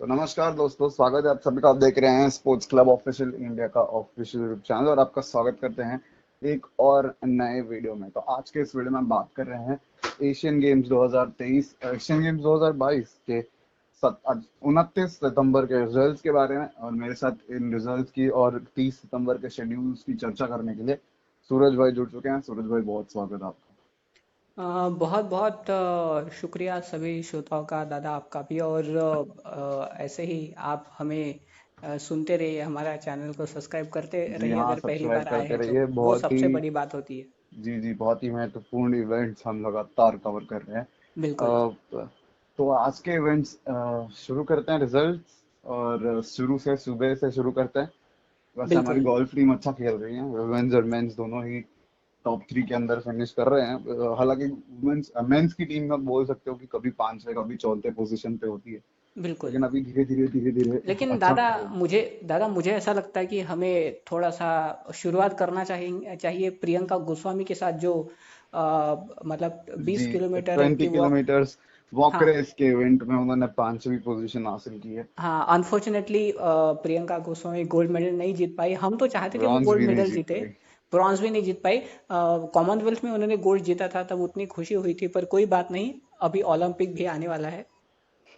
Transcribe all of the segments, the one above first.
तो नमस्कार दोस्तों, स्वागत है आप सभी का। आप देख रहे हैं स्पोर्ट्स क्लब ऑफिशियल इंडिया का ऑफिशियल यूट्यूब चैनल और आपका स्वागत करते हैं एक और नए वीडियो में। तो आज के इस वीडियो में हम बात कर रहे हैं एशियन गेम्स 2023 एशियन गेम्स 2022 के 29 सितंबर के रिजल्ट्स के बारे में। और मेरे साथ इन रिजल्ट्स की और 30 सितंबर के शेड्यूल्स की चर्चा करने के लिए सूरज भाई जुड़ चुके हैं। सूरज भाई, बहुत स्वागत है आपका। बहुत बहुत शुक्रिया सभी श्रोताओं का, दादा आपका भी। और ऐसे ही आप हमें सुनते रहिए, हमारा चैनल को सब्सक्राइब करते जी रहिए हाँ, अगर पहली सब्सक्राइब बार आए करते हैं तो रहिए। वो बहुत ही सबसे बड़ी बात होती है। जी, बहुत ही महत्वपूर्ण इवेंट्स हम लगातार कवर कर रहे हैं। बिल्कुल। अ, तो आज के इवेंट्स शुरू करते हैं रिजल्ट्स। और शुरू से सुबह से शुरू करते हैं। वैसे हमारी बिल्कुल। गोल्फ टीम अच्छा खेल रही है, वुमेन्स और मेंस दोनों ही टॉप 3 के अंदर फिनिश कर रहे हैं। हालांकि वुमेन्स मेंस की टीम में बोल सकते हो कि कभी 5वें कभी 4थे पोजीशन पे होती है, बिल्कुल। लेकिन अभी धीरे धीरे लेकिन अच्छा कर रही है। दादा मुझे ऐसा लगता है कि हमें थोड़ा सा शुरुआत करना चाहिए प्रियंका गोस्वामी के साथ, जो मतलब जी, 20 किलोमीटर 20 की वॉक। किलोमीटर्स वॉक हाँ। रेस के इवेंट में उन्होंने 5वीं पोजीशन हासिल की है। हाँ, unfortunately Priyanka Goswami gold medal नहीं जीत पाई। हम तो चाहते थे वो ब्रॉन्ज गोल्ड भी नहीं मेडल जीत जीते। पाई। ब्रॉन्ज भी नहीं जीत पाई। कॉमनवेल्थ में उन्होंने गोल्ड जीता था, तब उतनी खुशी हुई थी, पर कोई बात नहीं। अभी ओलंपिक भी आने वाला है।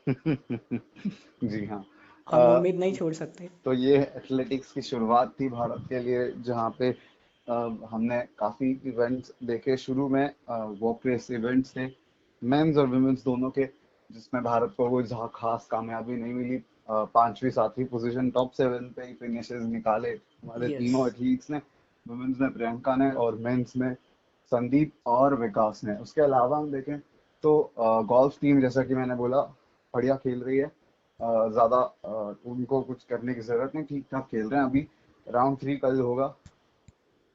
जी हाँ। हम अ, उम्मीद नहीं छोड़ सकते। तो ये एथलेटिक्स की शुरुआत थी भारत के लिए, जहाँ पे हमने काफी इवेंट्स देखे। शुरू में वॉक रेस इवेंट्स थे, मेंस और वुमेन्स दोनों के, जिसमें भारत को कोई खास कामयाबी नहीं मिली। 5वीं 7वीं पोजीशन, टॉप 7 पे ही फिनिशेस निकाले हमारे यस। तीनों एथलीट्स ने। वुमेन्स में प्रियंका ने और मेंस में संदीप और विकास ने। उसके अलावा हम देखें तो गोल्फ टीम, जैसा कि मैंने बोला, बढ़िया खेल रही है। ज्यादा उनको कुछ करने की जरूरत नहीं, ठीक ठाक खेल रहे हैं अभी। राउंड 3 कल होगा।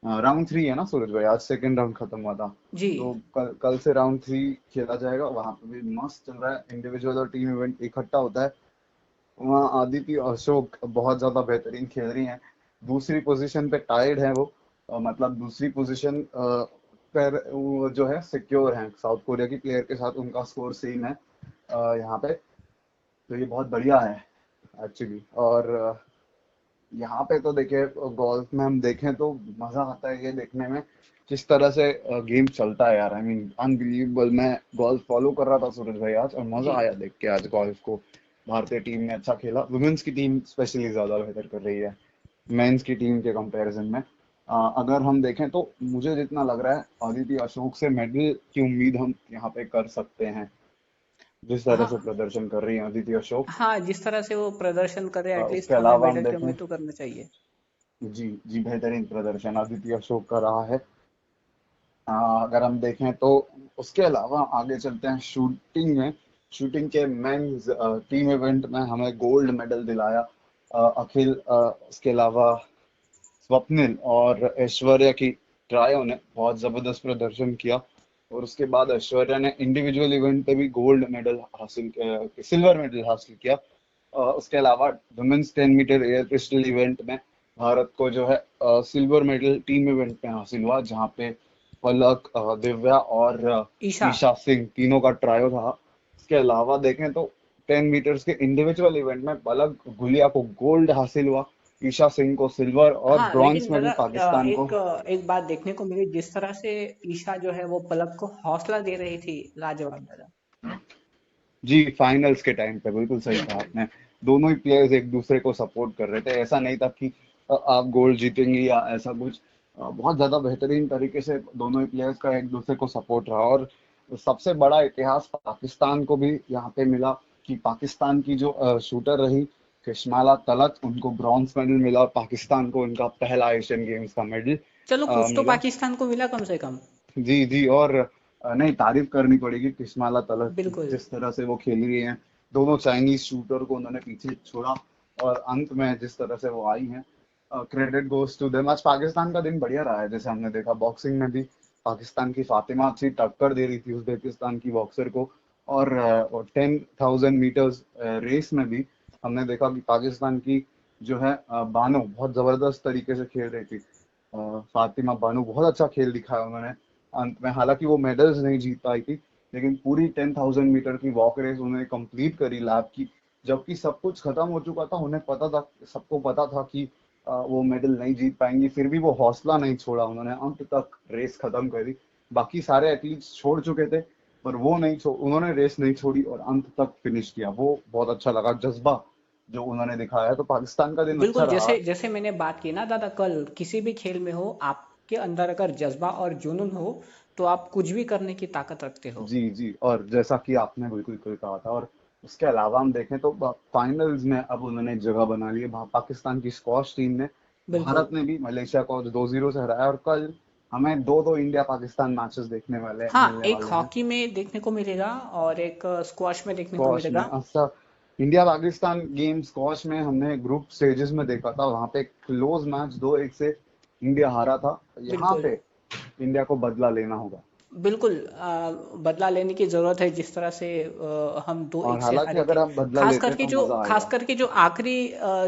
राउंड 3 है ना सूरज भाई? आज सेकंड राउंड खत्म हुआ था। जी। तो कल कल से राउंड 3 खेला जाएगा। वहां पे भी मस्त चल रहा है, इंडिविजुअल और टीम इवेंट इकट्ठा होता है। वहाँ आदिति और अशोक बहुत ज्यादा बेहतरीन खेल रही हैं। दूसरी पोजीशन पे टाइड है वो। मतलब दूसरी पोजीशन पर वो जो है सिक्योर है साउथ कोरिया की प्लेयर के साथ, उनका स्कोर सेम है यहाँ पे। तो ये बहुत बढ़िया है एक्चुअली। और यहाँ पे तो देखिए, गोल्फ में हम देखें तो मजा आता है ये देखने में किस तरह से गेम चलता है यार। I mean unbelievable. मैं गोल्फ फॉलो कर रहा था सूरज भाई आज, और मजा जी। आया देख के आज गोल्फ को। भारतीय टीम ने अच्छा खेला, वुमेन्स की टीम स्पेशली ज्यादा बेहतर कर रही है मेंस की टीम के कंपैरिजन में। अगर हम देखें तो मुझे जितना लग रहा है आदित्य अशोक से मेडल की उम्मीद हम यहाँ पे कर सकते हैं, जिस तरह से हाँ। प्रदर्शन कर रही है आदित्य अशोक। हाँ, जिस तरह से वो प्रदर्शन कर रहे हैं, उसके एटलीस्ट हमें अलावा हम मेडल की देखें, उम्मीद तो करना चाहिए। जी जी, बेहतरीन प्रदर्शन आदित्य अशोक का रहा है। अगर हम देखें तो उसके अलावा आगे चलते हैं शूटिंग में। शूटिंग के मेंस टीम इवेंट में हमें गोल्ड मेडल दिलाया अखिल। उसके अलावा स्वप्निल और ऐश्वर्या की ट्रायो ने बहुत जबरदस्त प्रदर्शन किया। और उसके बाद ऐश्वर्या ने इंडिविजुअल इवेंट पे भी गोल्ड मेडल हासिल सिल्वर मेडल हासिल किया। उसके अलावा women's 10 metre air pistol event में भारत को जो है सिल्वर मेडल टीम इवेंट में हासिल हुआ, जहाँ पे पलक, दिव्या और ईशा। ईशा सिंह तीनों का ट्रायो था। इसके अलावा देखें तो 10 मीटर्स के इंडिविजुअल इवेंट में पलक गुलिया को गोल्ड हासिल हुआ, ईशा सिंह को सिल्वर, और हाँ, ब्रॉन्ज लेकिन में दादा, भी पाकिस्तान को। एक बात देखने को मिली, जिस तरह से ईशा जो है वो पलक को हौसला दे रही थी, लाजवाब दादा। जी, फाइनल्स के टाइम पे बिल्कुल सही कहा बिल्कुल। आपने। दोनों ही प्लेयर्स एक दूसरे को सपोर्ट कर रहे थे। ऐसा नहीं था कि आप गोल्ड जीतेंगे या ऐसा कुछ। बहुत ज्यादा बेहतरीन तरीके से दोनों ही प्लेयर्स का एक दूसरे को सपोर्ट रहा। और सबसे बड़ा इतिहास पाकिस्तान को भी यहाँ पे मिला कि पाकिस्तान की जो शूटर रही कश्माला तलत, उनको ब्रॉन्ज मेडल मिला, और पाकिस्तान को उनका पहला एशियन गेम्स का मेडल चलो, कुछ तो मिला। पाकिस्तान को मिला कम से कम। जी जी। और नहीं, तारीफ करनी पड़ेगी किस्माला तलत की, बिल्कुल। जिस तरह से वो खेल रही हैं। दोनों चाइनीज शूटर को उन्होंने पीछे छोड़ा और अंत में जिस तरह से वो आई हैं, क्रेडिट गोज टू देम। आज पाकिस्तान का दिन बढ़िया रहा है। जैसे हमने देखा बॉक्सिंग में भी पाकिस्तान की फातिमा अच्छी टक्कर दे रही थी उज्बेकिस्तान की बॉक्सर को। और 10,000 मीटर्स रेस में भी हमने देखा कि पाकिस्तान की जो है बानो बहुत जबरदस्त तरीके से खेल रही थी। फातिमा बानो बहुत अच्छा खेल दिखाया उन्होंने अंत में। हालांकि वो मेडल्स नहीं जीत पाई थी, लेकिन पूरी 10,000 मीटर की वॉक रेस उन्होंने कंप्लीट करी लैब की जबकि सब कुछ खत्म हो चुका था, उन्हें पता था, सबको पता था कि वो मेडल नहीं जीत पाएंगी, फिर भी वो हौसला नहीं छोड़ा, उन्होंने अंत तक रेस खत्म करी। बाकी सारे एथलीट्स छोड़ चुके थे, पर वो नहीं छोड़ उन्होंने रेस नहीं छोड़ी और अंत तक फिनिश किया। वो बहुत अच्छा लगा, जज्बा जो उन्होंने दिखाया है। तो पाकिस्तान का दिन अच्छा बिल्कुल, रहा। जैसे जैसे मैंने बात की ना दादा, कल किसी भी खेल में हो, आपके अंदर अगर जज्बा और जुनून हो तो आप कुछ भी करने की ताकत रखते हो। जी जी, और जैसा कि आपने बिल्कुल कोई कहा था, और उसके अलावा हम देखें तो फाइनल्स में अब उन्होंने जगह बना ली है। पाकिस्तान की स्क्वॉश टीम ने, बिल्कुल। भारत ने भी मलेशिया को 2-0 से हराया, और कल हमें दो दो इंडिया पाकिस्तान मैचेस देखने वाले हाँ, मिलने एक वाले हैं। हॉकी में देखने को मिलेगा और एक स्क्वॉश में देखने को स्क्वॉश में मिलेगा। अच्छा, इंडिया पाकिस्तान गेम स्क्वॉश में हमने ग्रुप स्टेजेस में देखा था, वहां पे क्लोज मैच 2-1 से इंडिया हारा था। यहाँ बिल्कुल। पे इंडिया को बदला लेना होगा। बिल्कुल, बदला लेने की जरूरत है, जिस तरह से हम दो और एक से हालांकि हारे अगर थे। आप बदला लेते तो मजा खास आएगा। करके जो आखिरी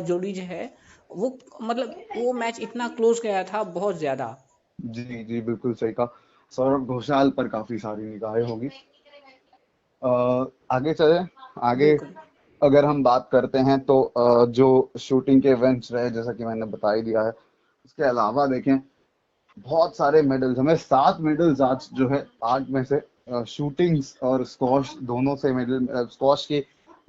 जोड़ी जो है, वो मतलब वो मैच इतना क्लोज गया था, बहुत ज्यादा। जी जी, बिल्कुल सही कहा। सौरभ घोषाल पर काफी सारी निगाहें होगी। अ, आगे चले, आगे बिल्कुल। अगर हम बात करते हैं तो जो शूटिंग के इवेंट्स रहे, जैसा कि मैंने बता ही दिया है, उसके अलावा देखें बहुत सारे मेडल्स, हमें 7 मेडल्स आज जो है, 8 में से शूटिंग्स और स्क्वॉश दोनों से मेडल। स्क्वॉश के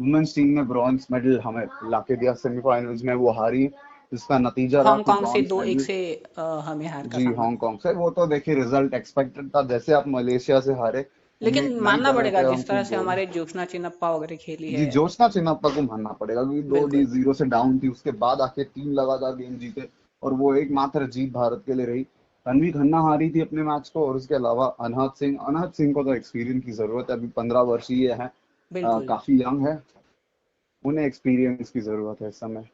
वुमेन्स टीम ने ब्रॉन्ज मेडल हमें लाके दिया सेमीफाइनल्स में, वो हारी, जिसका नतीजा रहा कि हांगकांग से ब्रॉन्ज 2-1 मेडल। से हमें हार का जी, सामना करना हांगकांग से वो तो देखिए रिजल्ट एक्सपेक्टेड था, जैसे आप मलेशिया से हारे, पड़ा। लेकिन उम्मीद नहीं मानना कर रहे पड़ेगा, थे हम जिस कि तरह से गोल। हमारे ज्योत्सना चिन्नप्पा वगैरह खेली जी, है। जोशना चिन्नप्पा को मानना पड़ेगा, क्योंकि दो डी बिल्कुल। जीरो से डाउन थी, उसके बाद आके 3 लगातार गेम जीते, और वो एकमात्र जीत भारत के लिए रही। तन्वी खन्ना हारी थी अपने मैच को, और उसके अलावा अनहद सिंह को तो एक्सपीरियंस की जरूरत है, अभी 15 वर्षीय है, बिल्कुल। काफी यंग है, उन्हें एक्सपीरियंस की जरूरत है इस समय।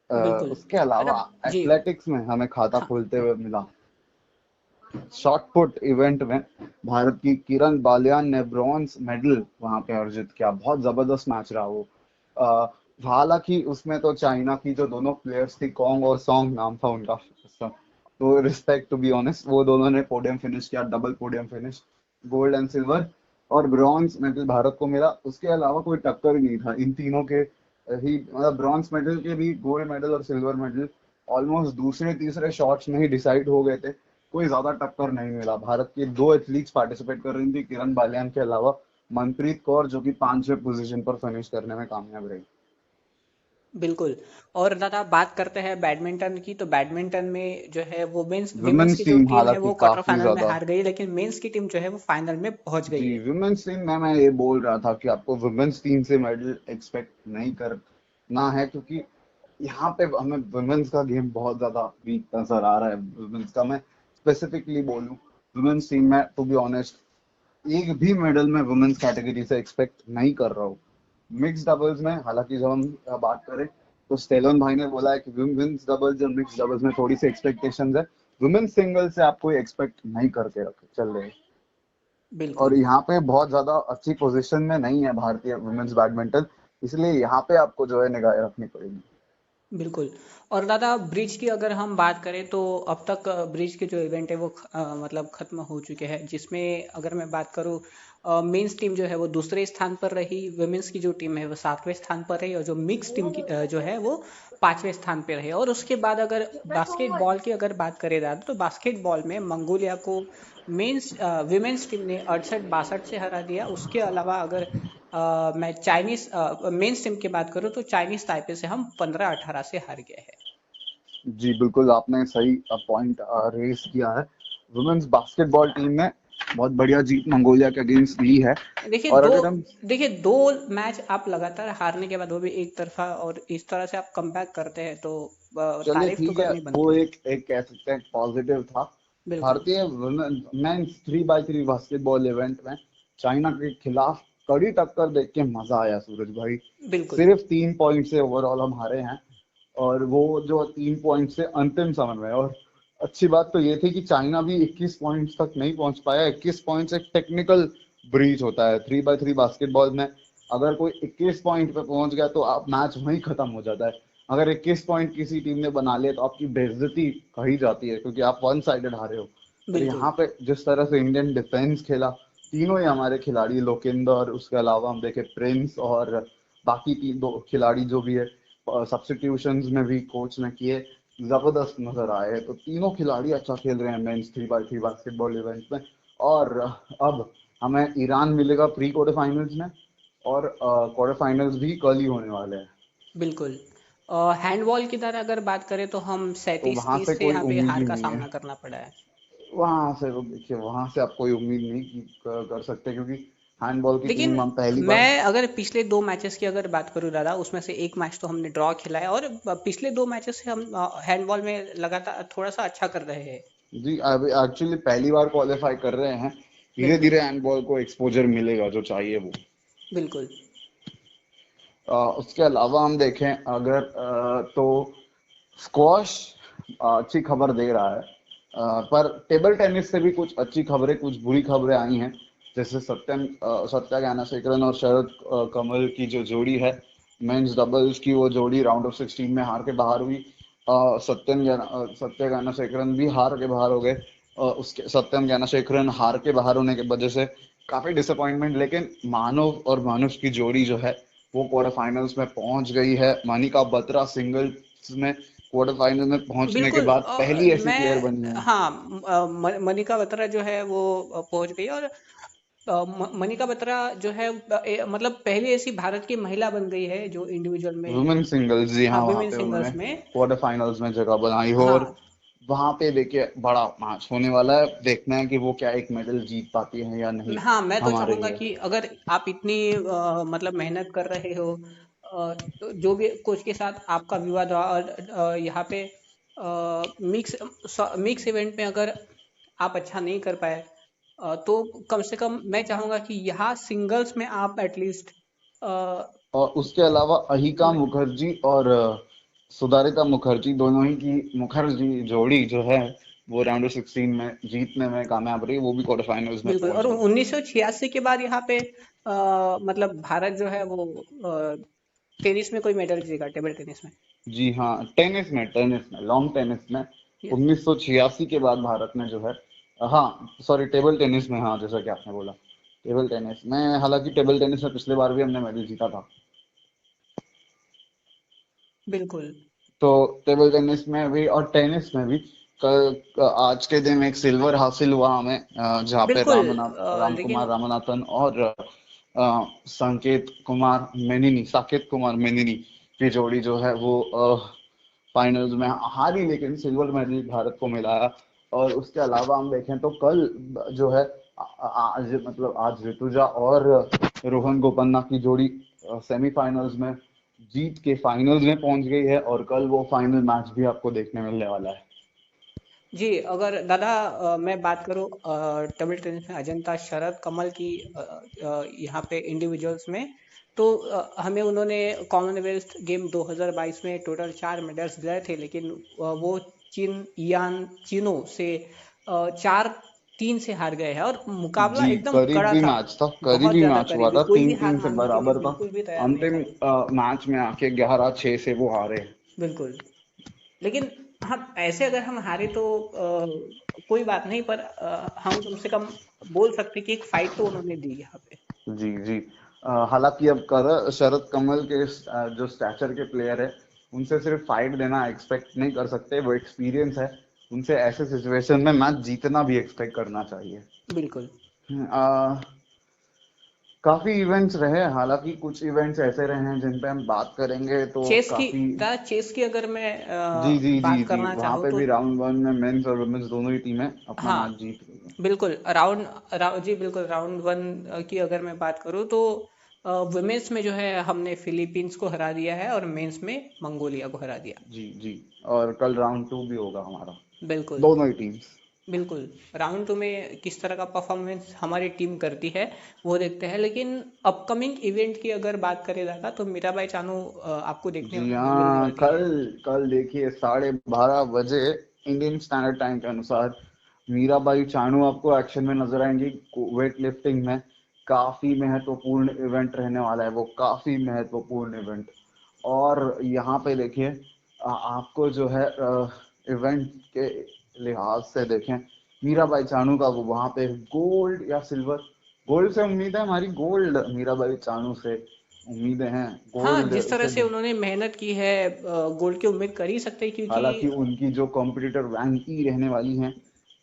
बिल्कुल। उसके अच्छा। अलावा जी। एथलेटिक्स में हमें खाता हाँ। खोलते हुए मिला, शॉट पुट इवेंट में भारत की किरण बालियान ने ब्रॉन्ज मेडल वहां पे अर्जित किया। बहुत जबरदस्त मैच रहा वो। अ, हालांकि उसमें तो चाइना की जो दोनों प्लेयर्स थी, कॉन्ग और सॉन्ग नाम था उनका, तो रिस्पेक्ट टू बी ऑनेस्ट, वो दोनों ने पोडियम फिनिश किया, double podium finish, gold and silver, और ब्रॉन्ज मेडल भारत को मिला। उसके अलावा कोई टक्कर ही नहीं था इन तीनों के ही, मतलब ब्रॉन्ज मेडल के भी गोल्ड मेडल और सिल्वर मेडल ऑलमोस्ट दूसरे तीसरे शॉट्स में ही डिसाइड हो गए थे। कोई ज्यादा टक्कर नहीं मिला। भारत के दो एथलीट्स पार्टिसिपेट कर रही थी, किरण बालियान के अलावा मनप्रीत कौर, जो कि 5वें पोजीशन पर फिनिश करने में कामयाब रही। बिल्कुल। और दादा, बात करते हैं बैडमिंटन की, तो बैडमिंटन में जो है वो मेंस विमेंस वुमेन्स की जो टीम टीम है हालांकि वो क्वार्टर काफी फाइनल में ज्यादा, हार गई, लेकिन मेंस की टीम जो है वो फाइनल में पहुंच गई जी, है। वुमेन्स टीम में मैं ये बोल रहा था कि आपको वुमेन्स टीम से मेडल एक्सपेक्ट नहीं करना है, क्योंकि यहाँ पे हमें वुमेन्स का गेम बहुत ज्यादा वीक नजर आ रहा है। वुमेन्स का मैं स्पेसिफिकली बोलूं, वुमेन्स टीम में टू बी ऑनेस्ट एक भी मेडल मैं वुमेन्स कैटेगरी से एक्सपेक्ट नहीं कर रहा हूँ। मिक्स डबल्स में हालांकि जब हम बात करें तो स्टेलन भाई ने बोला है कि वुमेन्स डबल्स और मिक्स डबल्स में थोड़ी सी एक्सपेक्टेशंस है, वुमेन्स सिंगल से आप कोई एक्सपेक्ट नहीं करके रखे चल रहे हैं। और बिल्कुल। यहाँ पे बहुत ज्यादा अच्छी पोजीशन में नहीं है भारतीय वुमेन्स बैडमिंटन, इसलिए यहाँ पे आपको जो है निगाह रखनी पड़ेगी। बिल्कुल। और दादा, ब्रिज की अगर हम बात करें तो अब तक ब्रिज के जो इवेंट है वो मतलब खत्म हो चुके हैं, जिसमें अगर मैं बात करूँ, मेंस टीम जो है वो दूसरे स्थान पर रही, वुमेन्स की जो टीम है वो 7वें स्थान पर रही, और जो मिक्स टीम की जो है वो 5वें स्थान पर रही। और उसके बाद अगर बास्केटबॉल की अगर बात करें दादा, तो बास्केटबॉल में मंगोलिया को मेंस विमेंस टीम ने 68-62 से हरा दिया। उसके अलावा अगर मैं चाइनीज मेंस टीम की बात करूं, तो चाइनीज ताइपे से हम 15-18 से हार गए हैं। जी बिल्कुल, आपने सही पॉइंट रेस किया है। वुमेन्स बास्केटबॉल टीम ने बहुत बढ़िया जीत मंगोलिया के अगेंस्ट ली है। देखिए और दो अगर हम, देखिए दो मैच आप लगातार हारने के बाद, वो भी एक तरफा, और इस तरह से आप कमबैक करते हैं तो चलिए तारीफ तो ठीक है, करनी वो बनती है। एक एक कह सकते हैं पॉजिटिव था। बिल्कुल। भारतीय मेंस 3x3 बास्केटबॉल इवेंट में चाइना के खिलाफ कड़ी टक्कर देख के मजा आया सूरज भाई। बिल्कुल। सिर्फ 3 पॉइंट से ओवरऑल हम हारे हैं, और वो जो 3 पॉइंट से अंतिम समय में। और अच्छी बात तो ये थी कि चाइना भी 21 पॉइंट्स तक नहीं पहुंच पाया। 21 पॉइंट्स एक टेक्निकल ब्रीच होता है 3x3 बास्केटबॉल में। अगर कोई 21 पॉइंट पे पहुंच गया तो आप मैच वहीं खत्म हो जाता है। अगर 21 पॉइंट किसी टीम ने बना लिया तो आपकी बेइज्जती कही जाती है, क्योंकि आप वन साइडेड हारे हो। पर बिल्कुल। यहाँ पे जिस तरह से इंडियन डिफेंस खेला, तीनों ही हमारे खिलाड़ी, लोकेंदर, उसके अलावा हम देखे प्रिंस और बाकी तीन दो खिलाड़ी जो भी है सब्स्टिट्यूशंस में भी कोच ने किए, जबरदस्त नजर आए। तो तीनों खिलाड़ी अच्छा खेल रहे हैं मेंस 3x3 बास्केटबॉल इवेंट में। और अब हमें ईरान मिलेगा प्री क्वार्टर फाइनल्स में, और क्वार्टर फाइनल्स भी कल ही होने वाले हैं। बिल्कुल। हैंडबॉल की तरह अगर बात करें तो हम तो सैंतीस वहां से तीस से कोई यहाँ पे उम्मीद हार ही का नहीं है। सामना करना पड़ा है। वहां से तो देखिए, वहां से आप कोई उम्मीद नहीं कर सकते, क्योंकि हैंडबॉल की लेकिन टीम हम पहली बार। मैं अगर पिछले 2 मैचेस की अगर बात करूँ दादा, उसमें से एक मैच तो हमने ड्रॉ खेला है, और पिछले 2 मैचेस से हम हैंडबॉल में लगातार थोड़ा सा अच्छा कर रहे हैं। जी, अभी एक्चुअली पहली बार क्वालिफाई कर रहे हैं। धीरे बिल्कुल। धीरे हैंडबॉल को एक्सपोजर मिलेगा जो चाहिए वो। बिल्कुल। उसके अलावा हम देखें अगर तो स्क्वॉश अच्छी खबर दे रहा है। पर टेबल टेनिस से भी कुछ अच्छी खबरें, कुछ बुरी खबरें आई हैं। जैसे सत्या ज्ञानेश्वरन और शरद कमल की जो जोड़ी है मेंस डबल्स की, वो जोड़ी राउंड ऑफ 16 में हार के बाहर हुई। सत्या ज्ञानेश्वरन भी हार के बाहर हो गए। उसके सत्यम ज्ञानेश्वरन हार के बाहर होने की वजह से काफी डिसअपॉइंटमेंट। लेकिन मानव और मानुष की जोड़ी जो है वो क्वार्टर फाइनल्स में पहुंच गई है। मनिका बत्रा सिंगल्स में क्वार्टर फाइनल में पहुंचने के बिल्कुल। बाद पहली ऐसी प्लेयर मैं बनी है। हाँ, मनिका बत्रा जो है वो पहुंच गई, और मनिका बत्रा जो है मतलब पहली ऐसी भारत की महिला बन गई है जो इंडिविजुअल में। वुमेन सिंगल्स, जी हाँ, हाँ, वहां विमेन पे उन्होंने सिंगल्स में। क्वार्टर फाइनल्स में जगह बनाई हो। और हाँ। वहां पे देखिए बड़ा मैच होने वाला है, देखना है कि वो क्या एक मेडल जीत पाती है या नहीं हाँ, मैं तो हमारे चाहूंगा लिए। कि अगर आप इतनी मतलब मेहनत कर रहे हो, तो जो भी कोच के साथ आपका विवाद हुआ, और यहाँ पे मिक्स इवेंट में अगर आप अच्छा नहीं कर पाए, तो कम से कम मैं चाहूंगा कि यहाँ सिंगल्स में आप एटलीस्ट। और उसके अलावा अहिका मुखर्जी और सुधारिता मुखर्जी, दोनों ही की मुखर्जी जोड़ी जो है वो राउंड ऑफ 16 में जीतने में कामयाब रही, वो भी क्वार्टर फाइनल्स में बिल्कुल। पहुंच और गई। 1986 के बाद यहाँ पे मतलब भारत जो है वो टेनिस में कोई मेडल जीतेगा, टेबल टेनिस में। जी हाँ, टेनिस में लॉन्ग टेनिस में Yes। 1986 के बाद भारत ने जो है, हाँ सॉरी, टेबल टेनिस में, हाँ जैसा कि आपने बोला टेबल टेनिस में। हालांकि टेबल टेनिस में पिछले बार भी हमने मेडल जीता था। बिल्कुल। तो टेबल टेनिस में भी और टेनिस में भी आज के दिन एक सिल्वर हासिल हुआ हमें, जहाँ पे बिल्कुल। राम कुमार लेकिन रामनाथन और साकेत कुमार मेनिनी की जोड़ी जो है वो फाइनल्स में हारी, लेकिन सिल्वर मेडल भारत को मिला है। और उसके अलावा हम देखें तो कल जो है आज, मतलब आज ऋतुजा और रोहन गोपन्ना की जोड़ी सेमीफाइनल्स में जीत के फाइनल्स में पहुंच गई है, और कल वो फाइनल मैच भी आपको देखने मिलने वाला है। जी, अगर दादा मैं बात करूं टेबल टेनिस में अजंता शरद कमल की, यहाँ पे इंडिविजुअल्स में, तो हमें उन्होंने कॉमनवेल्थ गेम 2022 में टोटल 4 मेडल्स दिलाए थे, लेकिन वो चीनो से 4-3 से हार गए हैं, और मुकाबला जी, एकदम कड़ा करीबी था। मैच था, बहुत करीबी ज्यादा मैच हुआ करीबी, था, कोई भी तीन हार तीन से मानने के लिए बराबर था। बिल्कुल भी तैयार नहीं अंतिम था। मैच में आके 11-6 से वो हारे। बिल्कुल। लेकिन हम ऐसे अगर हम हारे तो कोई बात नहीं, पर हम कम से कम बोल सकते कि एक फाइट तो उन्होंने दी यहाँ पे। जी जी। हालांकि अब शरद कमल के जो स्टैचर के प्लेयर है, उनसे सिर्फ फाइट देना एक्सपेक्ट नहीं कर सकते, वो एक्सपीरियंस है। उनसे ऐसे सिचुएशन में मैच जीतना भी एक्सपेक्ट करना चाहिए। बिल्कुल। आ, काफी इवेंट्स रहे, हालांकि कुछ इवेंट्स ऐसे रहे हैं जिन पे हम बात करेंगे तो काफी। चेस की अगर मैं जी जी जी बात जी, करना वहां चाहूँ पे तो। भी राउंड वन में मेंस और वुमेन्स दोनों ही टीमें अपना हाँ। मैच जीत गई हैं। बिल्कुल। जी बिल्कुल, राउंड वन की अगर मैं बात करूँ तो वुमेन्स में जो है हमने फिलीपींस को हरा दिया है, और मेंस में मंगोलिया को हरा दिया। जी जी। और कल राउंड 2 भी होगा हमारा, बिल्कुल। दोनों ही टीम्स। बिल्कुल। राउंड 2 में किस तरह का परफॉर्मेंस हमारी टीम करती है वो देखते हैं, लेकिन अपकमिंग इवेंट की अगर बात करें दादा, तो मीराबाई चानू आपको देखने जी मिलने हाँ, वाली कल है। कल देखिए 12:30 बजे इंडियन स्टैंडर्ड टाइम के अनुसार मीराबाई चानू आपको एक्शन में नजर आएंगी वेट लिफ्टिंग में। काफी महत्वपूर्ण इवेंट रहने वाला है वो, काफी महत्वपूर्ण इवेंट। और यहाँ पे देखिए आपको जो है इवेंट के लिहाज से देखें, मीराबाई चानू का वो वहां पे गोल्ड या सिल्वर, गोल्ड से उम्मीद है हमारी, गोल्ड मीराबाई चानू से। उम्मीदें हैं हाँ, गोल्ड जिस तरह से। से उन्होंने मेहनत की है गोल्ड की उम्मीद कर ही सकते हैं क्योंकि हालांकि उनकी जो कॉम्पिटिटर वैंग ई रहने वाली हैं,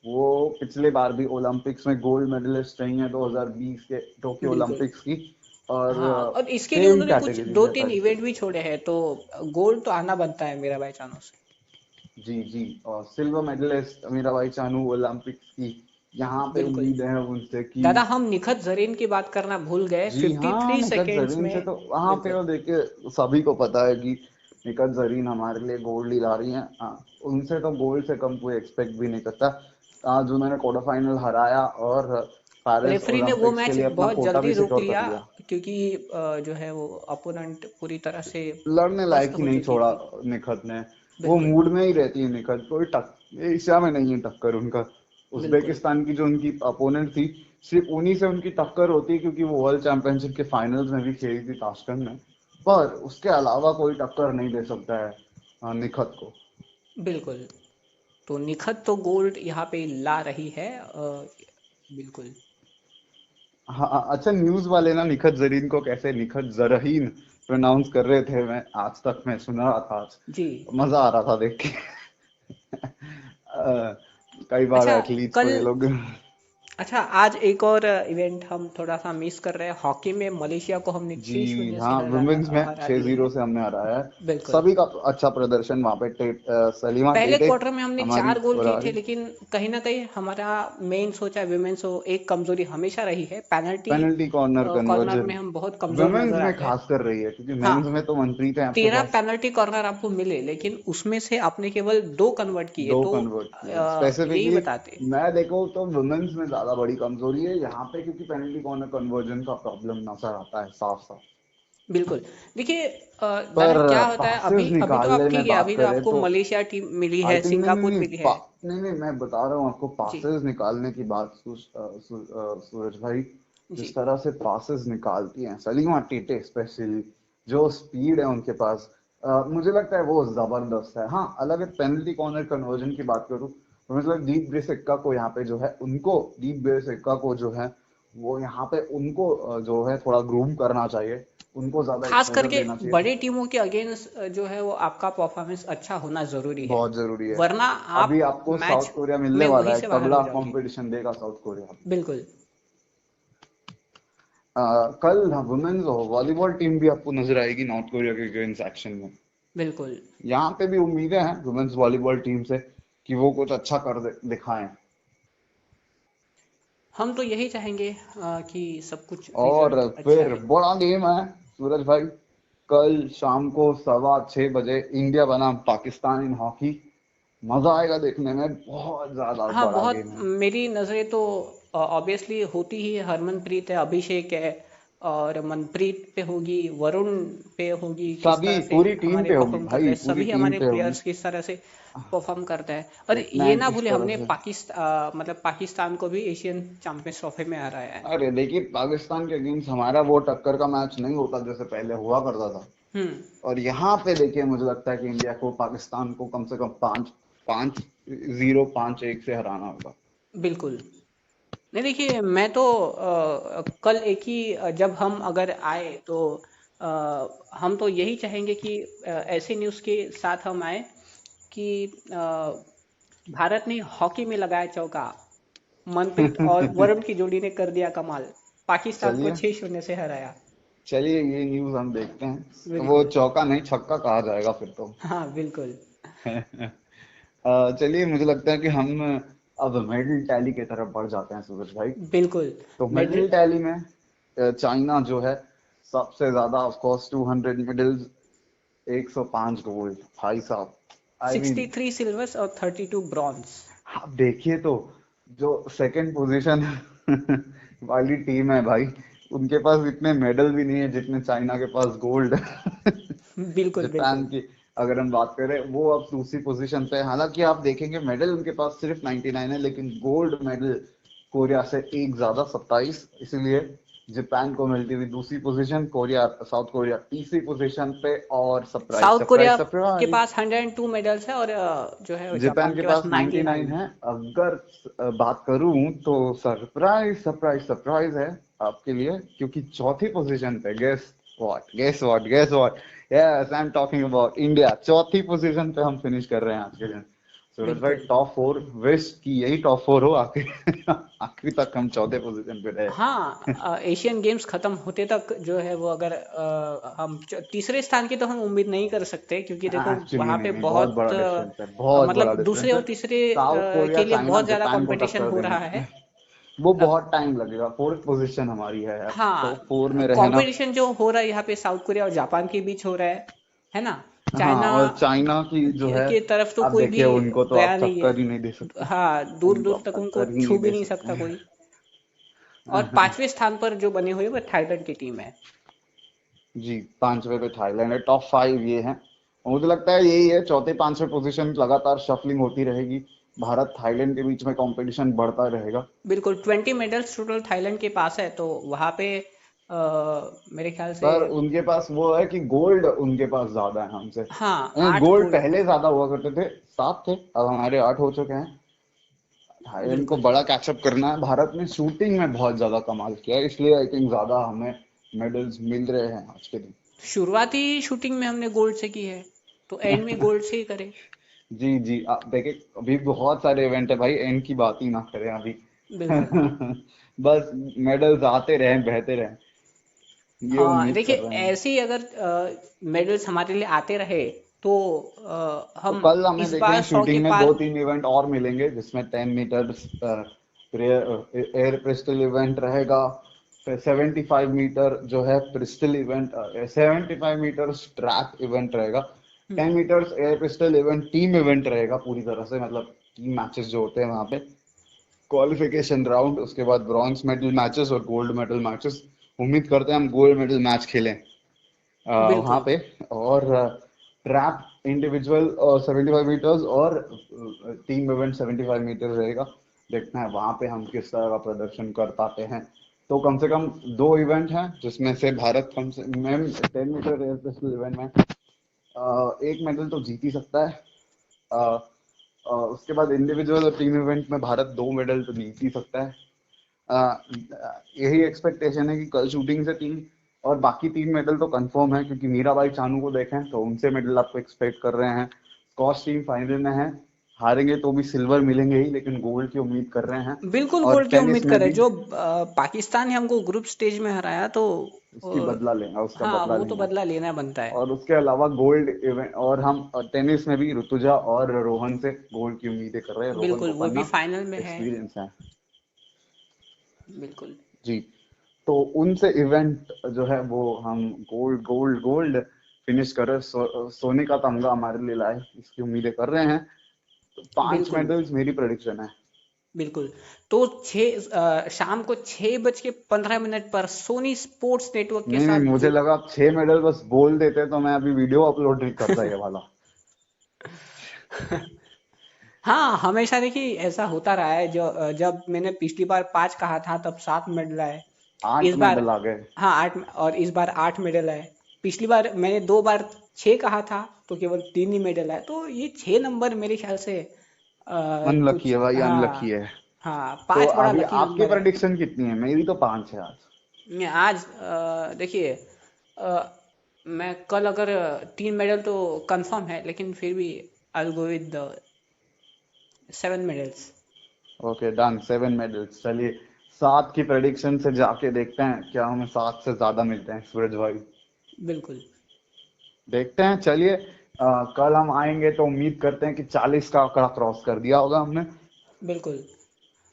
वो पिछले बार भी ओलंपिक्स में गोल्ड मेडलिस्ट रही हैं 2020 के टोक्यो बिल्कुल। ओलंपिक्स की। और हाँ, और इसके लिए सेम उन्होंने कुछ कैटेगरी दो में तीन था इवेंट इसके। भी छोड़े हैं तो गोल्ड तो आना बनता है मेरा भाई चांदो से। जी जी। और सिल्वर मेडलिस्ट मीरा भाई चानू ओलंपिक्स की, यहाँ पे बिल्कुल। उम्मीद है उनसे कि। दादा हम निखत जरीन की बात करना भूल गए जी हाँ, 53 निखत सेकेंड्स जरीन में। से तो वहां पे बिल्कुल। वो देखिए सभी को पता है कि निखत जरीन हमारे लिए गोल्ड ही ला रही हैं। उनसे तो गोल्ड से कम कोई एक्सपेक्ट भी नहीं करता। आज उन्होंने क्वार्टर फाइनल हराया और पेरिस रेफरी ने वो ओलंपिक्स के मैच लिए अपना बहुत कोटा जल्दी भी रोक सिक्योर कर लिया लिया। क्योंकि जो है वो अपोनेंट पूरी तरह से लड़ने लायक पस्त ही हो नहीं चुकी छोड़ा थी। निखत ने। वो बिल्कुल। मूड में ही रहती है निखत, कोई एशिया में नहीं है टक्कर उनका। बिल्कुल। उज्बेकिस्तान की जो उनकी अपोनेंट थी, सिर्फ उन्हीं से उनकी टक्कर होती है क्योंकि वो वर्ल्ड चैंपियनशिप के फाइनल्स में भी खेली थी ताशकंद में। पर उसके अलावा कोई टक्कर नहीं दे सकता है निखत को। बिल्कुल। तो निखत तो गोल्ड यहाँ पे ला रही है बिल्कुल। हाँ अच्छा, न्यूज वाले ना निखत जरीन को कैसे निखत जरहीन प्रोनाउंस कर रहे थे, मैं आज तक मैं सुन रहा था आज। जी। मजा आ रहा था देख के। कई बार अच्छा एथलीट्स को कल ये लोग। अच्छा आज एक और इवेंट हम थोड़ा सा मिस कर रहे हैं। हॉकी में मलेशिया को हमने जी 6-0 से हाँ, वुमेन्स में हरा छह दिए जीरो हैं। से हमने हराया है। बिल्कुल। सभी का अच्छा प्रदर्शन वहां पे सलीमा पहले टेटे, क्वार्टर में हमने हमारी 4 गोल किए थे फरारी। लेकिन कहीं ना कहीं हमारा मेंस हो चाहे विमेंस हो एक कमजोरी हमेशा रही है penalty penalty corner corner conversion में हम बहुत कमजोर वुमेन्स नजर में आते हैं। खास कर रही है, क्योंकि हाँ, मेंस में तो मनप्रीत है आपके 13 पास। पेनल्टी कॉर्नर आपको मिले लेकिन उसमें से आपने केवल 2 कन्वर्ट किए दो तो कन्वर्ट किए यही स्पेसिफिकली। बताते। मैं देखो तो वुमेन्स में ज्यादा बड़ी कमजोरी है यहाँ पे, क्योंकि पेनल्टी कॉर्नर कन्वर्जन का प्रॉब्लम नजर आता है साफ साफ। बिल्कुल। देखिए दादा पर क्या होता है पासेस अभी अभी तो निकालने आप ठीक में है बात अभी तो करें आपको तो मलेशिया टीम मिली आई है थिंक नहीं नहीं सिंगापुर नहीं मिली है। नहीं नहीं, मैं बता रहा हूँ आपको जी। पासेस निकालने की बात। सूरज भाई, जी। जिस तरह से पासेस निकालती हैं सलीमा टीटे स्पेशली, जो स्पीड है उनके पास, मुझे लगता है वो जबरदस्त है। हाँ, अलग है पेनल्टी कॉर्नर कन्वर्जन की बात करूँ तो मतलब दीप ब्रिसिक्का को यहाँ पे जो है उनको दीप ब्रिसिक्का को जो है वो यहाँ पे उनको जो है थोड़ा ग्रूम करना चाहिए, उनको ज्यादा खास एक्सपोजर करके देना चाहिए। बड़े टीमों के अगेंस्ट जो है वो आपका परफॉर्मेंस अच्छा होना जरूरी है। बहुत जरूरी है। वरना अभी आप आपको मैच साउथ कोरिया मिलने में वाला वहीं है, से बाहर तगड़ा हो जाओगे। कंपटीशन देगा साउथ कोरिया। बिल्कुल। कल वुमेन्स वॉलीबॉल टीम भी आपको नजर आएगी नॉर्थ कोरिया के अगेंस्ट एक्शन में। बिल्कुल। यहाँ पे भी उम्मीदें हैं वुमेन्स वॉलीबॉल टीम से कि वो कुछ अच्छा दिखाएं। हम तो यही चाहेंगे कि सब कुछ और रिजल्ट अच्छा फिर रहे। बड़ा गेम है सूरज भाई, कल शाम को 6:15 बजे इंडिया बनाम पाकिस्तान इन हॉकी। मजा आएगा देखने में, बहुत ज्यादा हाँ बड़ा बहुत गेम है। मेरी नज़रें तो ऑब्वियसली होती ही है। हरमनप्रीत है, अभिषेक है और मनप्रीत पे होगी, वरुण पे होगी किस सभी तरह से पूरी टीम हमारे पे होगी परफॉर्म करते भाई, हैं। पूरी सभी टीम हमारे पे होगी। प्लेयर्स किस तरह से परफॉर्म करते हैं। और देखना ये है ना किस भूले तरह हमने से। पाकिस्तान मतलब पाकिस्तान को भी एशियन चैंपियंस ट्रॉफी में हराया है। अरे देखिए, पाकिस्तान के अगेंस्ट हमारा वो टक्कर का मैच नहीं होता जैसे पहले हुआ करता था। हम्म। और यहाँ पे देखिए मुझे लगता है कि इंडिया को पाकिस्तान को कम से कम 5-0 5-1 से हराना होगा। बिल्कुल। नहीं देखिए मैं तो कल एक ही जब हम अगर आए तो हम तो यही चाहेंगे कि ऐसे न्यूज़ के साथ हम आए कि भारत ने हॉकी में लगाया चौका। मनप्रीत और वरुण की जोड़ी ने कर दिया कमाल। पाकिस्तान को चलिए 6-0 से हराया। चलिए, ये न्यूज हम देखते हैं, वो बिल्कुल। चौका नहीं छक्का कहा जाएगा फिर तो। हाँ बिल्कुल। चलिए, मुझे लगता है कि हम अब मेडल टैली की तरफ बढ़ जाते हैं सूरज भाई। बिल्कुल। तो मेडल मेडल टैली में चाइना जो है सबसे ज्यादा, ऑफ कोर्स 200 मेडल्स, 105 गोल्ड भाई साहब। आई मीन 63 सिल्वर्स और 32 ब्रॉन्ज। आप देखिए तो जो सेकंड पोजीशन वाली टीम है भाई, उनके पास इतने मेडल भी नहीं है जितने चाइना के पास गोल्ड है। बिल्कुल जापान बिल्कुल। की अगर हम बात करें, वो अब दूसरी पोजीशन पे है। हालांकि आप देखेंगे मेडल उनके पास सिर्फ 99 है, लेकिन गोल्ड मेडल कोरिया से एक ज्यादा 27, इसलिए जापान को मिलती हुई दूसरी पोजीशन, कोरिया साउथ कोरिया तीसरी पोजीशन पे। और सरप्राइज साउथ कोरिया सरप्राइज के सरप्राइज, पास 102 मेडल्स है और जो है जापान जापान के के पास पास 99 99। है। अगर बात करूं तो सरप्राइज सरप्राइज सरप्राइज है आपके लिए, क्योंकि चौथी पोजीशन पे guess Guess what? Yes, I'm talking about India. चौथी पोजीशन पे हम फिनिश कर रहे हैं आज के दिन। सूरज भाई, बिल्कुल। टॉप 4 विश की यही टॉप 4 हो आखिर आखिर तक हम चौथे पोजीशन पे रहे। हाँ, एशियन गेम्स खत्म होते तक जो है वो अगर हम तीसरे स्थान की तो हम उम्मीद नहीं कर सकते, क्योंकि देखो एक्चुअली वहां नहीं पे नहीं, बहुत बहुत बड़ा डिफरेंस है, बहुत बड़ा मतलब दूसरे डिफरेंस और है। तीसरे साउथ कोरिया, के लिए चाइना, बहुत ज्यादा जापान को कंपटीशन टक्कर हो रहा देंगे। है। वो अ, बहुत टाइम लगेगा, 4th पोजीशन हमारी है यार, हाँ, टॉप 4 में रहना। कंपटीशन जो हो रहा है यहाँ पे साउथ कोरिया और जापान के बीच हो रहा है ना। हाँ, चाइना और चाइना की जो है, के तरफ तो आप कोई भी देखिए उनको तो आप गया नहीं टक्कर ही नहीं दे सकते। है। हाँ, दूर उनको दूर आप तक उनको टक्कर ही छू नहीं भी दे नहीं सकते सकता कोई। और हैं। 5वें स्थान पर जो बने हुए वो थाईलैंड की टीम है। जी, 5वें पे थाईलैंड है, टॉप 5 ये है। और मुझे लगता है यही है, चौथे 5वें पोजीशन लगातार शफलिंग होती रहेगी। भारत थाईलैंड के बीच में कंपटीशन बढ़ता रहेगा। बिल्कुल, 20 मेडल्स टोटल थाईलैंड के पास है, तो वहां पे मेरे ख्याल से। पर उनके पास वो है कि गोल्ड उनके पास ज्यादा है हमसे। हाँ, 8 गोल्ड गोल्ड। पहले ज्यादा हुआ करते थे, 7 थे, अब हमारे 8 हो चुके हैं। थाईलैंड को बिल्कुल। बड़ा कैचअप करना है। भारत ने शूटिंग में बहुत ज्यादा कमाल किया है, इसलिए आई थिंक ज्यादा हमें मेडल्स मिल रहे हैं आज के दिन। शुरुआती शूटिंग में हमने गोल्ड से की है, तो एंड में गोल्ड से ही करें। जी जी, आप देखिए, अभी बहुत सारे इवेंट है भाई, एंड की बात ही ना करें अभी। बिल्कुल। बस मेडल्स आते रहें, बहते रहें, ये उम्मीद देखिए, कर रहे हैं। ऐसे ही अगर मेडल्स हमारे लिए आते रहे तो तो हम कल हमें इस देखें बार 100 के शूटिंग में दो पार। तीन इवेंट और मिलेंगे, जिसमें 10 मीटर एयर पिस्टल इवेंट रहेगा, फिर 75 मीटर जो है pistol event, 75 metre track event रहेगा, hmm, 10 metres air pistol event team event रहेगा पूरी तरह से, मतलब टीम मैचेस जो होते हैं वहां पे, क्वालिफिकेशन राउंड, उसके बाद ब्रॉन्ज मेडल मैचेस और गोल्ड मेडल मैचेस। उम्मीद करते हैं हम गोल्ड मेडल मैच खेलें वहां बिल्कुल। पे। और ट्रैप इंडिविजुअल 75 मीटर्स और टीम इवेंट 75 मीटर रहेगा। देखते हैं वहां पे हम किस तरह का प्रदर्शन कर पाते हैं। तो कम से कम 2 इवेंट हैं, जिसमें से भारत कम से मैम 10 मीटर एयर पिस्टल इवेंट में एक मेडल तो जीत ही सकता है। अ, उसके बाद इंडिविजुअल और टीम इवेंट में भारत 2 मेडल तो जीत ही सकता है। अ, यही एक्सपेक्टेशन है कि कल शूटिंग से 3 और बाकी 3 मेडल तो कंफर्म है, क्योंकि मीराबाई चानू को देखें तो उनसे मेडल आपको एक्सपेक्ट कर रहे हैं। स्कॉश टीम फाइनल में है, हारेंगे तो भी सिल्वर मिलेंगे ही, लेकिन गोल्ड की उम्मीद कर रहे हैं। बिल्कुल और गोल्ड की टेनिस उम्मीद में करें, भी जो पाकिस्तान ने हमको ग्रुप स्टेज में हराया, तो उसकी बदला लेंगे, उसका हाँ, बदला वो तो लेंगे। बदला लेना बनता है। और उसके अलावा गोल्ड इवेंट, और हम टेनिस में भी ऋतुजा और रोहन से गोल्ड की उम्मीदें कर रहे हैं। रोहन बिल्कुल, वो भी बोपन्ना फाइनल में है। एक्सपीरियंस है। बिल्कुल। जी, तो उनसे इवेंट जो है वो हम गोल्ड गोल्ड गोल्ड फिनिश करें, सोने का तमगा हमारे लिए लाए, इसकी उम्मीदें कर रहे हैं। तो 5 बिल्कुल। मेडल्स मेरी प्रेडिक्शन है। बिल्कुल। तो शाम को 6:15 पर सोनी स्पोर्ट्स नेटवर्क के नहीं नहीं, साथ मुझे जुड़। लगा आप 6 मेडल बस बोल देते तो मैं अभी वीडियो अपलोड नहीं करता ये वाला। हाँ, हमेशा देखिए ऐसा होता रहा है, जो जब मैंने पिछली बार 5 कहा था तब 7 मेडल आए। इस 8 बार, मेडल आ गए। हाँ, 8, और इस बार 8 मेडल आए। पिछली बार मैंने 2 बार 6 कहा था तो केवल 3 ही मेडल आए, तो ये 6 नंबर मेरे ख्याल से अनलकी कुछ, है भाई, अनलकी हाँ। है। हाँ, तो 5 बड़ा अभी लकी आपकी नंबर है। प्रेडिक्शन कितनी है? मेरी तो 5 है आज। आज देखिए, मैं कल अगर 3 मेडल तो कंफर्म है, लेकिन फिर भी I go with 7 medals. Okay done, 7 medals. चलिए, 7 की प्रेडिक्शन से जाके देखते हैं क्या हमें 7 से ज्यादा मिलते हैं सूरज भाई। बिल्कुल। देखते हैं, चलिए। कल हम आएंगे तो उम्मीद करते हैं कि 40 का आंकड़ा क्रॉस कर दिया होगा हमने। बिल्कुल।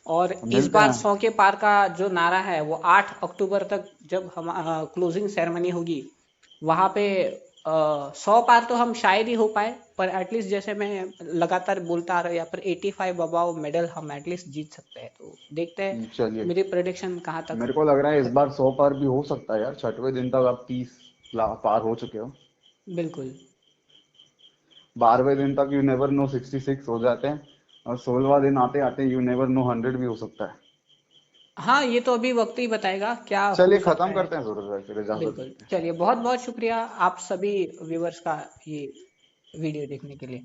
और इस मिलते बार हैं। 100 के पार का जो नारा है वो 8 अक्टूबर तक, जब हम क्लोजिंग सेरेमनी होगी वहां पे 100 पार तो हम शायद ही हो पाए, पर एटलीस्ट जैसे मैं लगातार बोलता आ रहा हूँ, या फिर 85 अबाव मेडल हम एटलीस्ट जीत सकते हैं, तो देखते हैं चलिए, मेरी प्रेडिक्शन कहाँ तक मेरे को लग रहा है इस सही। बार 100 पार भी हो सकता है यार, 6वें दिन तक आप 30 पार हो चुके हो। बिल्कुल। 12वें दिन तक यू नेवर नो 66 हो जाते हैं, और 16वां दिन आते आते यू नेवर नो 100 भी हो सकता है। हाँ, ये तो अभी वक्त ही बताएगा क्या हो चलिए सकता खत्म है। करते हैं सूरज भाई, फिर इजाजत बिल्कुल, दीजिए। चलिए, बहुत बहुत शुक्रिया आप सभी व्यूवर्स का ये वीडियो देखने के लिए।